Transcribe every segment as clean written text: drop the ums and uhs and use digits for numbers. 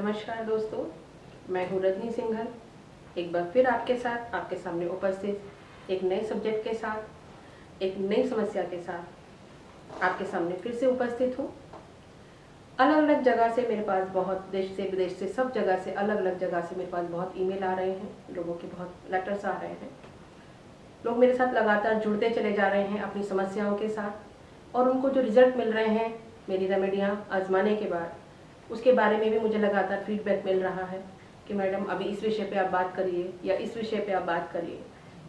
नमस्कार दोस्तों, मैं हूँ रजनी सिंघल। एक बार फिर आपके साथ आपके सामने उपस्थित एक नए सब्जेक्ट के साथ, एक नई समस्या के साथ आपके सामने फिर से उपस्थित हूँ। अलग अलग जगह से मेरे पास बहुत, देश से विदेश से, सब जगह से, अलग अलग जगह से मेरे पास बहुत ईमेल आ रहे हैं, लोगों के बहुत लेटर्स आ रहे हैं। लोग मेरे साथ लगातार जुड़ते चले जा रहे हैं अपनी समस्याओं के साथ, और उनको जो रिजल्ट मिल रहे हैं मेरी रेमेडियाँ आजमाने के बाद, उसके बारे में भी मुझे लगातार फीडबैक मिल रहा है कि मैडम अभी इस विषय पे आप बात करिए या इस विषय पे आप बात करिए।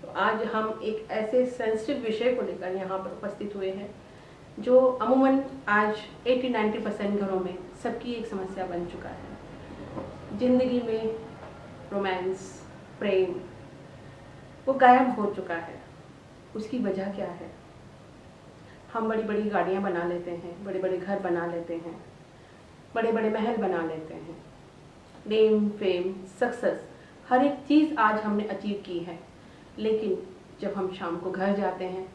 तो आज हम एक ऐसे सेंसिटिव विषय को लेकर यहाँ पर उपस्थित हुए हैं जो अमूमन आज 80-90% घरों में सबकी एक समस्या बन चुका है। जिंदगी में रोमांस, प्रेम वो गायब हो चुका है। उसकी वजह क्या है? हम बड़ी बड़ी गाड़ियाँ बना लेते हैं, बड़े बड़े घर बना लेते हैं, बड़े बड़े महल बना लेते हैं, नेम, फेम, सक्सेस, हर एक चीज़ आज हमने अचीव की है। लेकिन जब हम शाम को घर जाते हैं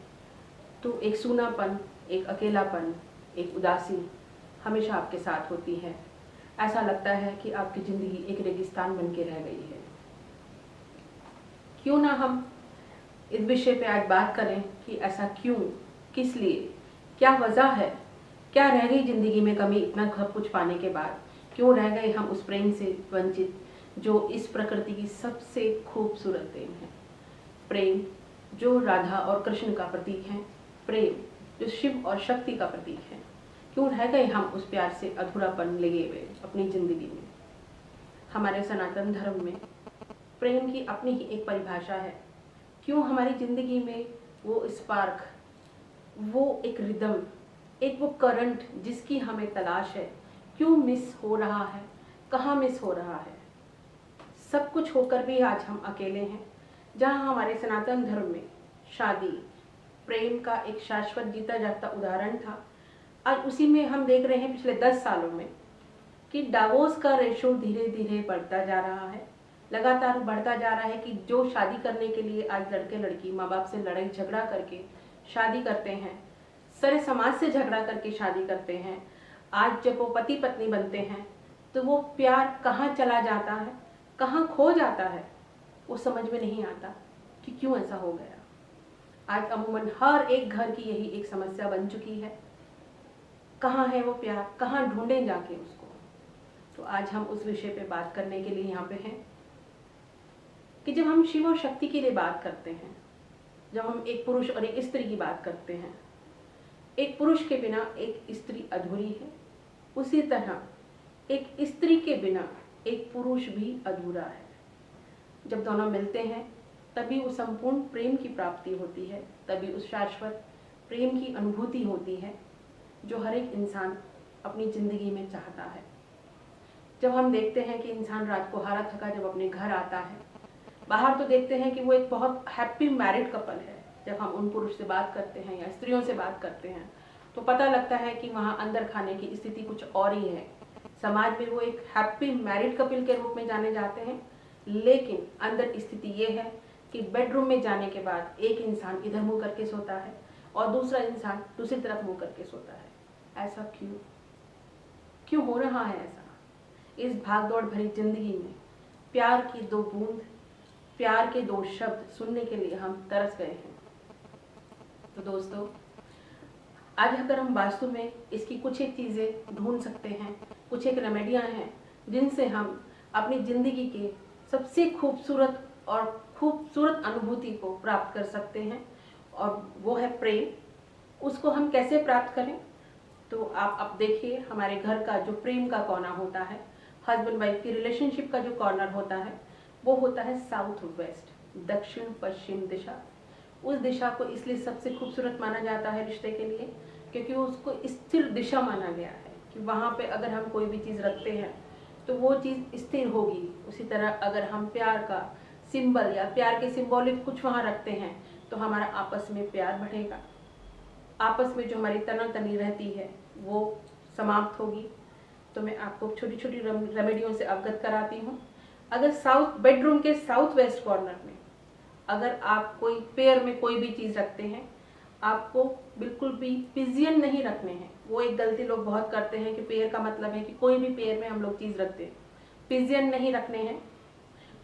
तो एक सूनापन, एक अकेलापन, एक उदासी हमेशा आपके साथ होती है। ऐसा लगता है कि आपकी ज़िंदगी एक रेगिस्तान बन के रह गई है। क्यों ना हम इस विषय पे आज बात करें कि ऐसा क्यों, किस लिए, क्या वजह है, क्या रह गई ज़िंदगी में कमी इतना सब कुछ पाने के बाद? क्यों रह गए हम उस प्रेम से वंचित जो इस प्रकृति की सबसे खूबसूरत प्रेम है? प्रेम जो राधा और कृष्ण का प्रतीक है, प्रेम जो शिव और शक्ति का प्रतीक है। क्यों रह गए हम उस प्यार से अधूरापन लगे हुए अपनी ज़िंदगी में? हमारे सनातन धर्म में प्रेम की अपनी ही एक परिभाषा है। क्यों हमारी ज़िंदगी में वो स्पार्क, वो एक रिदम, एक वो करंट जिसकी हमें तलाश है, क्यों मिस हो रहा है? कहाँ मिस हो रहा है? सब कुछ होकर भी आज हम अकेले हैं। जहाँ हमारे सनातन धर्म में शादी प्रेम का एक शाश्वत जीता जागता उदाहरण था, आज उसी में हम देख रहे हैं पिछले 10 सालों में कि डाइवोर्स का रेशो धीरे धीरे बढ़ता जा रहा है। लगातार बढ़ता जा रहा है कि जो शादी करने के लिए आज लड़के लड़की माँ बाप से लड़ाई झगड़ा करके शादी करते हैं, सारे समाज से झगड़ा करके शादी करते हैं, आज जब वो पति पत्नी बनते हैं तो वो प्यार कहाँ चला जाता है, कहाँ खो जाता है, वो समझ में नहीं आता कि क्यों ऐसा हो गया। आज अमूमन हर एक घर की यही एक समस्या बन चुकी है। कहाँ है वो प्यार, कहाँ ढूंढें जाके उसको? तो आज हम उस विषय पे बात करने के लिए यहाँ पे हैं कि जब हम शिव और शक्ति के लिए बात करते हैं, जब हम एक पुरुष और एक स्त्री की बात करते हैं, एक पुरुष के बिना एक स्त्री अधूरी है, उसी तरह एक स्त्री के बिना एक पुरुष भी अधूरा है। जब दोनों मिलते हैं तभी उस संपूर्ण प्रेम की प्राप्ति होती है, तभी उस शाश्वत प्रेम की अनुभूति होती है जो हर एक इंसान अपनी ज़िंदगी में चाहता है। जब हम देखते हैं कि इंसान रात को हारा थका जब अपने घर आता है, बाहर तो देखते हैं कि वो एक बहुत हैप्पी मैरिड कपल है। जब हम उन पुरुष से बात करते हैं या स्त्रियों से बात करते हैं तो पता लगता है कि वहाँ अंदर खाने की स्थिति कुछ और ही है। समाज में वो एक हैप्पी मैरिड कपल के रूप में जाने जाते हैं, लेकिन अंदर स्थिति ये है कि बेडरूम में जाने के बाद एक इंसान इधर मुंह करके सोता है और दूसरा इंसान दूसरी तरफ मुंह करके सोता है। ऐसा क्यों? क्यों हो रहा है ऐसा? इस भागदौड़ भरी जिंदगी में प्यार की 2 बूंद, प्यार के 2 शब्द सुनने के लिए हम तरस गए हैं। तो दोस्तों, आज अगर हम वास्तव में इसकी कुछ एक चीज़ें ढूंढ सकते हैं, कुछ एक रेमेडियाँ हैं जिनसे हम अपनी ज़िंदगी के सबसे खूबसूरत अनुभूति को प्राप्त कर सकते हैं, और वो है प्रेम। उसको हम कैसे प्राप्त करें? तो आप अब देखिए, हमारे घर का जो प्रेम का कोना होता है, हस्बैंड वाइफ की रिलेशनशिप का जो कॉर्नर होता है, वो होता है साउथ वेस्ट, दक्षिण पश्चिम दिशा। उस दिशा को इसलिए सबसे खूबसूरत माना जाता है रिश्ते के लिए क्योंकि उसको स्थिर दिशा माना गया है कि वहाँ पे अगर हम कोई भी चीज़ रखते हैं तो वो चीज़ स्थिर होगी। उसी तरह अगर हम प्यार का सिंबल या प्यार के सिंबॉलिक कुछ वहाँ रखते हैं तो हमारा आपस में प्यार बढ़ेगा, आपस में जो हमारी तनातनी रहती है वो समाप्त होगी। तो मैं आपको छोटी छोटी रेमेडियों से अवगत कराती हूँ। अगर बेडरूम के साउथ वेस्ट कॉर्नर में अगर आप कोई पेयर में कोई भी चीज़ रखते हैं, आपको बिल्कुल भी पिजियन नहीं रखने हैं। वो एक गलती लोग बहुत करते हैं कि पेयर का मतलब है कि कोई भी पेयर में हम लोग चीज़ रखते हैं। पिजियन नहीं रखने हैं,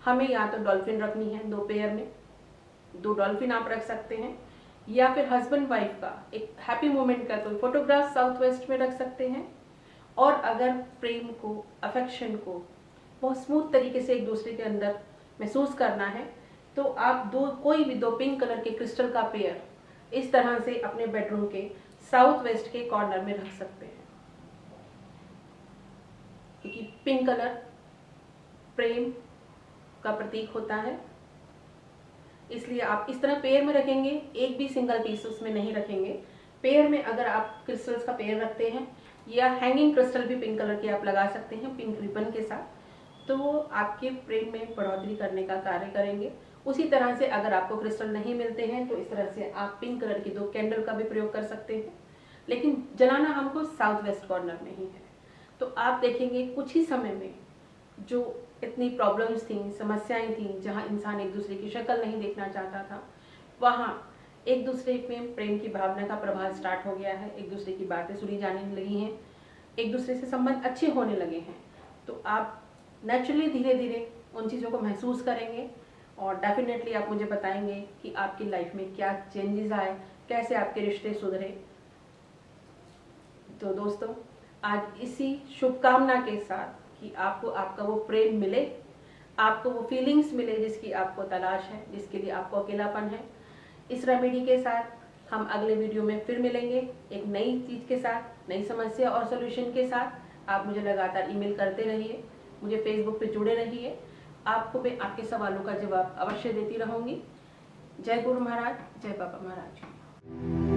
हमें या तो डॉल्फिन रखनी है 2 पेयर में, 2 डॉल्फिन आप रख सकते हैं, या फिर हस्बैंड वाइफ का एक हैप्पी मोमेंट का कोई फोटोग्राफ साउथ वेस्ट में रख सकते हैं। और अगर प्रेम को, अफेक्शन को बहुत स्मूथ तरीके से एक दूसरे के अंदर महसूस करना है तो आप कोई भी 2 पिंक कलर के क्रिस्टल का पेयर इस तरह से अपने बेडरूम के साउथ वेस्ट के कॉर्नर में रख सकते हैं, क्योंकि पिंक कलर प्रेम का प्रतीक होता है। इसलिए आप इस तरह पेयर में रखेंगे, एक भी सिंगल पीस उसमें नहीं रखेंगे। पेयर में अगर आप क्रिस्टल्स का पेयर रखते हैं या हैंगिंग क्रिस्टल भी पिंक कलर के आप लगा सकते हैं पिंक रिबन के साथ, तो वो आपके प्रेम में बढ़ोतरी करने का कार्य करेंगे। उसी तरह से अगर आपको क्रिस्टल नहीं मिलते हैं तो इस तरह से आप पिंक कलर की 2 कैंडल का भी प्रयोग कर सकते हैं, लेकिन जलाना हमको साउथ वेस्ट कॉर्नर में ही है। तो आप देखेंगे कुछ ही समय में जो इतनी प्रॉब्लम्स थी, समस्याएं थी, जहां इंसान एक दूसरे की शक्ल नहीं देखना चाहता था, वहां एक दूसरे में प्रेम की भावना का प्रभाव स्टार्ट हो गया है, एक दूसरे की बातें सुनी जाने लगी हैं, एक दूसरे से संबंध अच्छे होने लगे हैं। तो आप नेचुरली धीरे धीरे उन चीज़ों को महसूस करेंगे और डेफिनेटली आप मुझे बताएंगे कि आपकी लाइफ में क्या चेंजेस आए, कैसे आपके रिश्ते सुधरे। तो दोस्तों, आज इसी शुभकामना के साथ कि आपको आपका वो प्रेम मिले, आपको वो फीलिंग्स मिले जिसकी आपको तलाश है, जिसके लिए आपको अकेलापन है, इस रेमेडी के साथ हम अगले वीडियो में फिर मिलेंगे एक नई चीज़ के साथ, नई समस्या और सोल्यूशन के साथ। आप मुझे लगातार ईमेल करते रहिए, मुझे फेसबुक पे जुड़े रहिए, आपको मैं आपके सवालों का जवाब अवश्य देती रहूँगी। जय गुरु महाराज, जय बाबा महाराज।